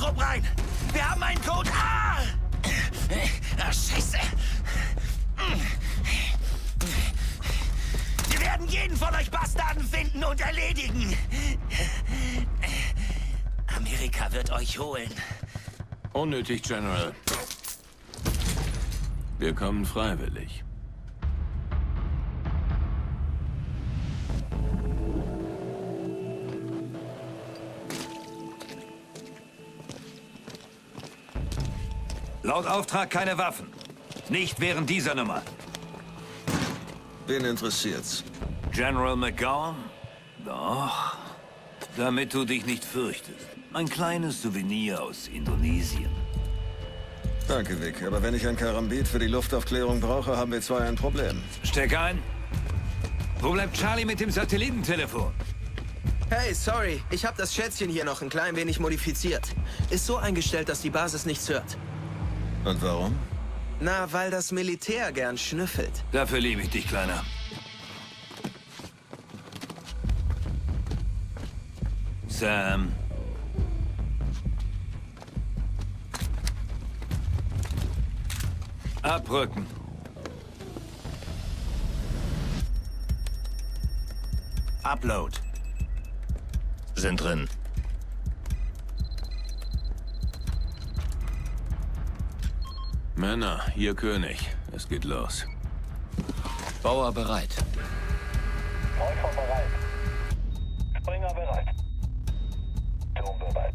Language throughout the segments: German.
Trupp rein! Wir haben einen Code! Ah! Ah, Scheiße! Wir werden jeden von euch Bastarden finden und erledigen! Amerika wird euch holen. Unnötig, General. Wir kommen freiwillig. Laut Auftrag keine Waffen. Nicht während dieser Nummer. Wen interessiert's? General McGowan? Doch. Damit du dich nicht fürchtest. Ein kleines Souvenir aus Indonesien. Danke, Vic. Aber wenn ich ein Karambit für die Luftaufklärung brauche, haben wir zwei ein Problem. Steck ein. Wo bleibt Charlie mit dem Satellitentelefon? Hey, sorry. Ich habe das Schätzchen hier noch ein klein wenig modifiziert. Ist so eingestellt, dass die Basis nichts hört. Und warum? Na, weil das Militär gern schnüffelt. Dafür liebe ich dich, Kleiner. Sam. Abrücken. Upload. Sind drin. Männer, hier König. Es geht los. Bauer bereit. Läufer bereit. Springer bereit. Turm bereit.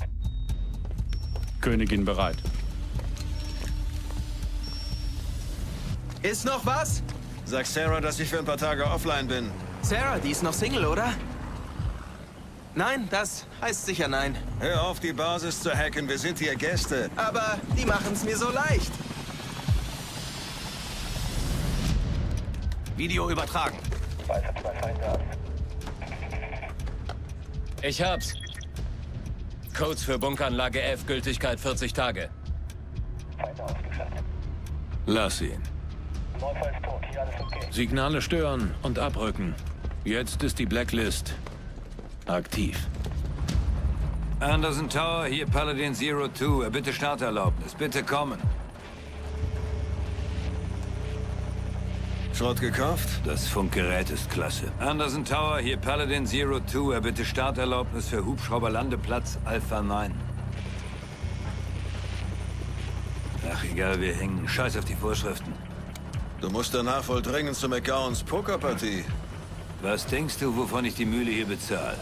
Königin bereit. Ist noch was? Sag Sarah, dass ich für ein paar Tage offline bin. Sarah, die ist noch Single, oder? Nein, das heißt sicher nein. Hör auf, die Basis zu hacken. Wir sind hier Gäste. Aber die machen's mir so leicht. Video übertragen. Weiter 2 Feinde an. Ich hab's. Codes für Bunkeranlage F, Gültigkeit 40 Tage. Feinde ausgeschaltet. Lass ihn. Läufer ist tot. Hier alles okay. Signale stören und abrücken. Jetzt ist die Blacklist aktiv. Anderson Tower, hier Paladin 02. Bitte Starterlaubnis. Bitte kommen. Schrott gekauft? Das Funkgerät ist klasse. Anderson Tower, hier Paladin 02. Bitte Starterlaubnis für Hubschrauberlandeplatz Alpha 9. Ach, egal, wir hängen. Scheiß auf die Vorschriften. Du musst danach wohl dringend zu McGowans Pokerpartie. Was denkst du, wovon ich die Mühle hier bezahle?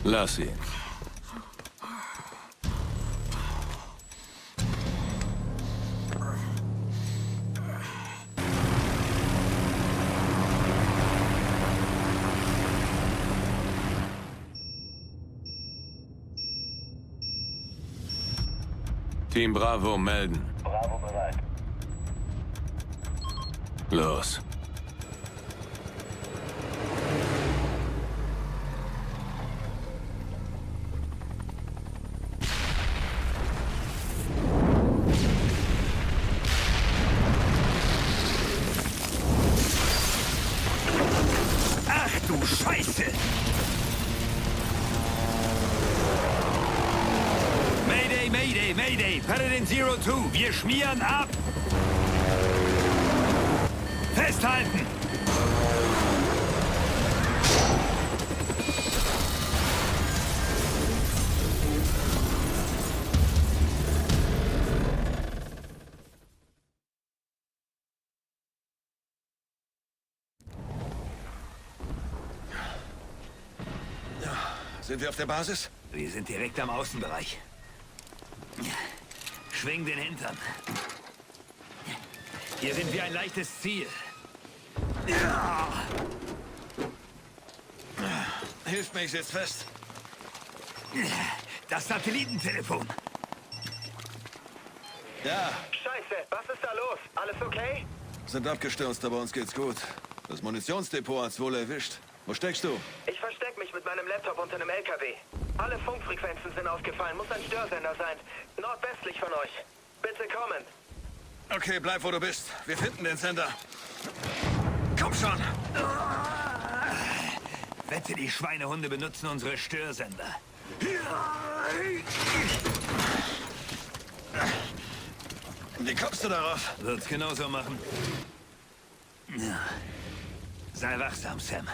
Lass ihn. Team Bravo melden. Bravo bereit. Los. Ach du Scheiße! Mayday, Mayday, Mayday! Paladin 02, wir schmieren ab! Festhalten! Sind wir auf der Basis? Wir sind direkt am Außenbereich. Schwing den Hintern. Hier sind wir ein leichtes Ziel. Ja. Hilf mir, ich sitz fest. Das Satellitentelefon. Ja, Scheiße, was ist da los? Alles okay? sind abgestürzt, aber uns geht's gut. Das Munitionsdepot hat's wohl erwischt. Wo steckst du? Ich versteck mich mit meinem Laptop unter einem LKW. Alle Funkfrequenzen sind ausgefallen. Muss ein Störsender sein. Nordwestlich von euch. Bitte kommen. Okay, bleib, wo du bist. Wir finden den Sender. komm schon! Wette, die Schweinehunde benutzen unsere Störsender. Wie kommst du darauf? Wird's genauso machen. Ja. Sei wachsam, Sam.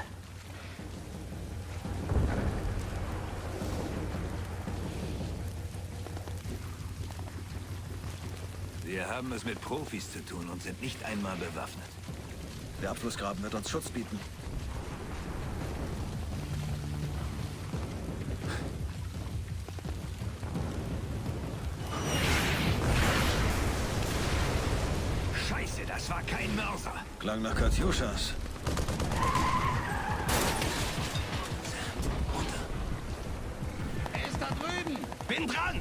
Wir haben es mit Profis zu tun und sind nicht einmal bewaffnet. Der Abflussgraben wird uns Schutz bieten. Scheiße, das war kein Mörser. Klang nach Katjuschas. Er ist da drüben! Bin dran!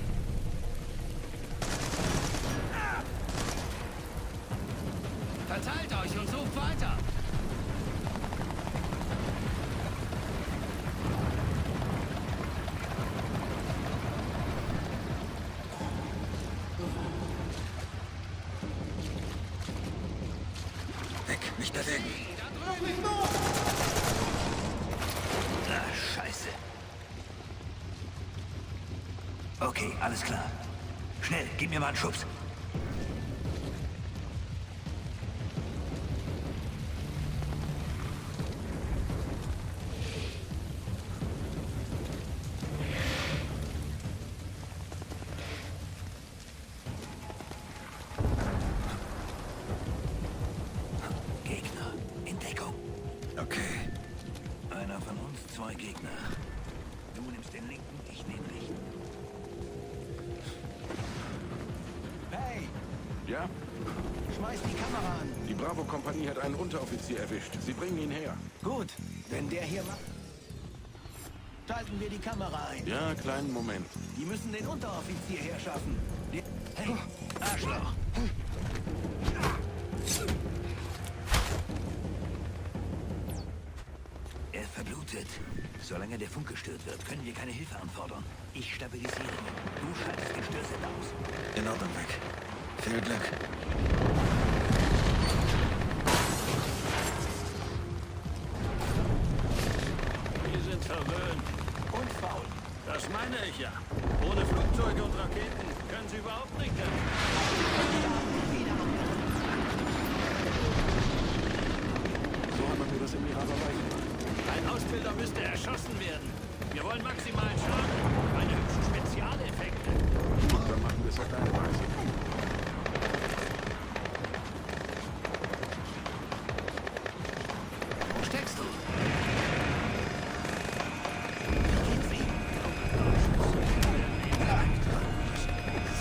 Verteilt euch und sucht weiter! Weg, nicht bewegen. Ah, Scheiße. Okay, alles klar. Schnell, gib mir mal einen Schubs. Gegner in Deckung. Okay. Einer von uns, 2 Gegner. Du nimmst den linken, ich nehme rechten. Hey, Ja? schmeiß die Kamera an. Die Bravo-Kompanie hat einen Unteroffizier erwischt. Sie bringen ihn her. Gut, wenn der hier macht, schalten wir die Kamera ein. Ja, kleinen Moment. Die müssen den Unteroffizier herschaffen. Hey, Arschloch! Er verblutet. Solange der Funk gestört wird, können wir keine Hilfe anfordern. Ich stabilisiere ihn. Du schaltest den Störsender aus. In Ordnung, weg. Viel Glück. Wir sind verwöhnt. Und faul. Das meine ich ja. Ohne Flugzeuge und Raketen können sie überhaupt nicht kämpfen. So hat man mir das im Iran beigebracht. Ein Ausbilder müsste erschossen werden. Wir wollen maximalen Schaden. Keine hübschen Spezialeffekte. Dann machen wir es auf deine Weise. Wo steckst du?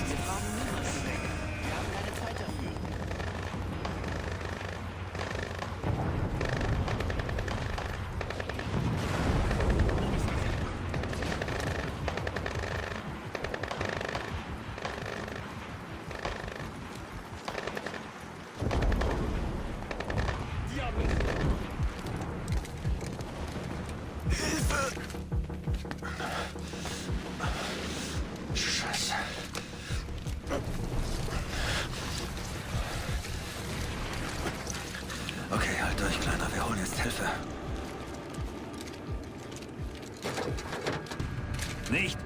Wir brauchen niemanden weg. Wir haben keine Zeit dafür. Scheiße. Okay, halt durch, Kleiner. Wir holen jetzt Hilfe. Nicht?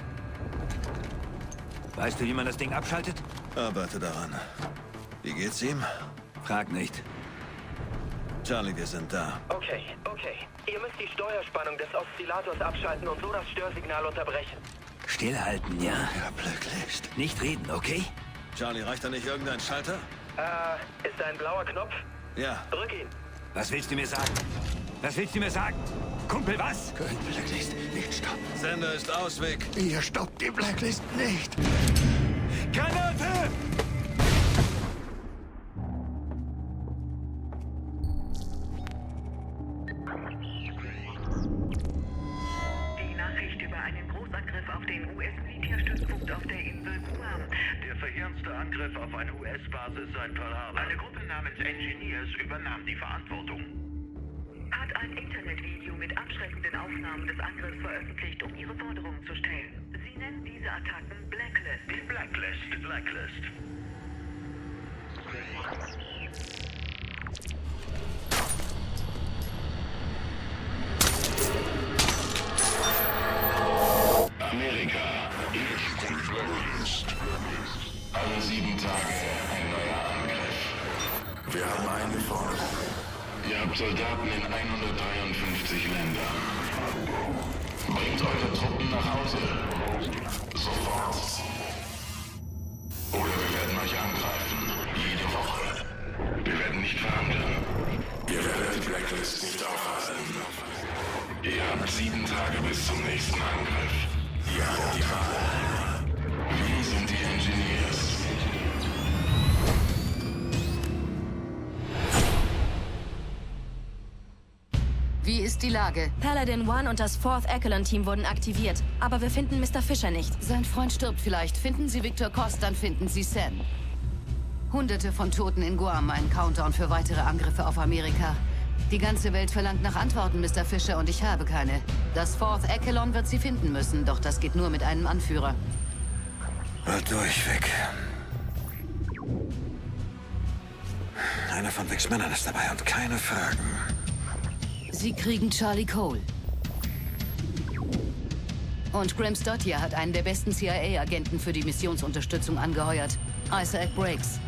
Weißt du, wie man das Ding abschaltet? Arbeite daran. Wie geht's ihm? Frag nicht. Charlie, wir sind da. Okay. Ihr müsst die Steuerspannung des Oszillators abschalten und so das Störsignal unterbrechen. Stillhalten, ja? Ja, Blicklicht. Nicht reden, okay? Charlie, reicht da nicht irgendein Schalter? Ist da ein blauer Knopf? Ja. Drück ihn. Was willst du mir sagen? Was willst du mir sagen? Kumpel, was? Blacklist nicht stoppen. Sender ist aus, Weg. Ihr stoppt die Blacklist nicht. Granate! Die Nachricht über einen Großangriff auf den US-Militärstützpunkt auf der Insel Guam. Der verheerendste Angriff auf eine US-Basis seit Pearl Harbor. Eine Gruppe namens Engineers übernahm die Verantwortung. Hat ein Internetvideo mit abschreckenden Aufnahmen des Angriffs veröffentlicht, um ihre Forderungen zu stellen. Sie nennen diese Attacken Blacklist. Die Blacklist. Wir haben eine Force. Ihr habt Soldaten in 153 Ländern. Bringt eure Truppen nach Hause. Sofort. Oder wir werden euch angreifen. Jede Woche. Wir werden nicht verhandeln. Ihr werdet die Blacklist nicht aufhalten. Ihr habt 7 Tage bis zum nächsten Angriff. Ihr habt die Wahl. Wir sind die Engineers. Wie ist die Lage? Paladin One und das 4th Echelon-Team wurden aktiviert, aber wir finden Mr. Fisher nicht. Sein Freund stirbt vielleicht. Finden Sie Victor Cost, dann finden Sie Sam. Hunderte von Toten in Guam, ein Countdown für weitere Angriffe auf Amerika. Die ganze Welt verlangt nach Antworten, Mr. Fisher, und ich habe keine. Das 4th Echelon wird sie finden müssen, doch das geht nur mit einem Anführer. War durchweg. Einer von Vicks Männern ist dabei und keine Fragen. Sie kriegen Charlie Cole. Und Graham Stottier hat einen der besten CIA-Agenten für die Missionsunterstützung angeheuert. Isaac Briggs.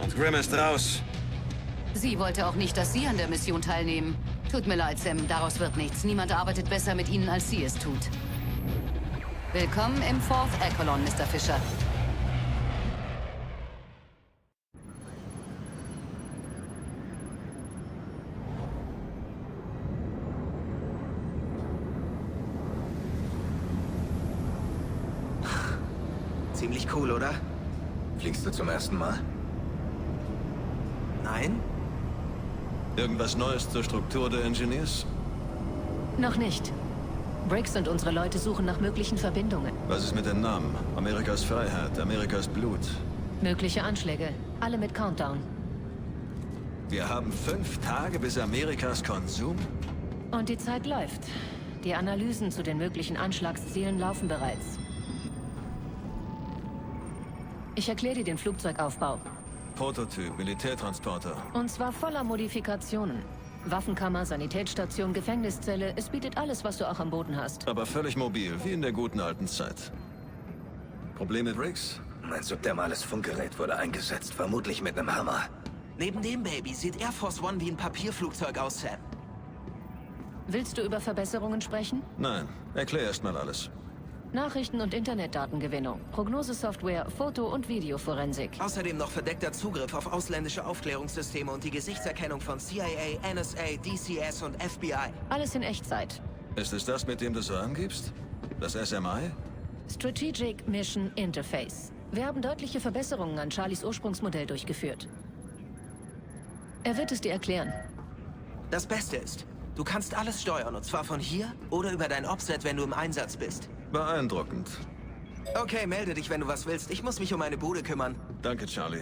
Und Graham ist raus. Sie wollte auch nicht, dass Sie an der Mission teilnehmen. Tut mir leid, Sam, daraus wird nichts. Niemand arbeitet besser mit Ihnen, als sie es tut. Willkommen im 4th Echelon, Mr. Fisher. Ziemlich cool, oder? Fliegst du zum ersten Mal? Nein? Irgendwas Neues zur Struktur der Engineers? Noch nicht. Briggs und unsere Leute suchen nach möglichen Verbindungen. Was ist mit den Namen? Amerikas Freiheit, Amerikas Blut. Mögliche Anschläge. Alle mit Countdown. Wir haben 5 Tage bis Amerikas Konsum? Und die Zeit läuft. Die Analysen zu den möglichen Anschlagszielen laufen bereits. Ich erkläre dir den Flugzeugaufbau. Prototyp, Militärtransporter. Und zwar voller Modifikationen. Waffenkammer, Sanitätsstation, Gefängniszelle. Es bietet alles, was du auch am Boden hast. Aber völlig mobil, wie in der guten alten Zeit. Problem mit Riggs? Mein subdermales Funkgerät wurde eingesetzt, vermutlich mit einem Hammer. Neben dem Baby sieht Air Force One wie ein Papierflugzeug aus, Sam. Willst du über Verbesserungen sprechen? Nein, erklär erst mal alles. Nachrichten- und Internetdatengewinnung, Prognosesoftware, Foto- und Videoforensik. Außerdem noch verdeckter Zugriff auf ausländische Aufklärungssysteme und die Gesichtserkennung von CIA, NSA, DCS und FBI. Alles in Echtzeit. Ist es das, mit dem du so angibst? Das SMI? Strategic Mission Interface. Wir haben deutliche Verbesserungen an Charlies Ursprungsmodell durchgeführt. Er wird es dir erklären. Das Beste ist, du kannst alles steuern, und zwar von hier oder über dein Opset, wenn du im Einsatz bist. Beeindruckend. Okay, melde dich, wenn du was willst. Ich muss mich um meine Bude kümmern. Danke, Charlie.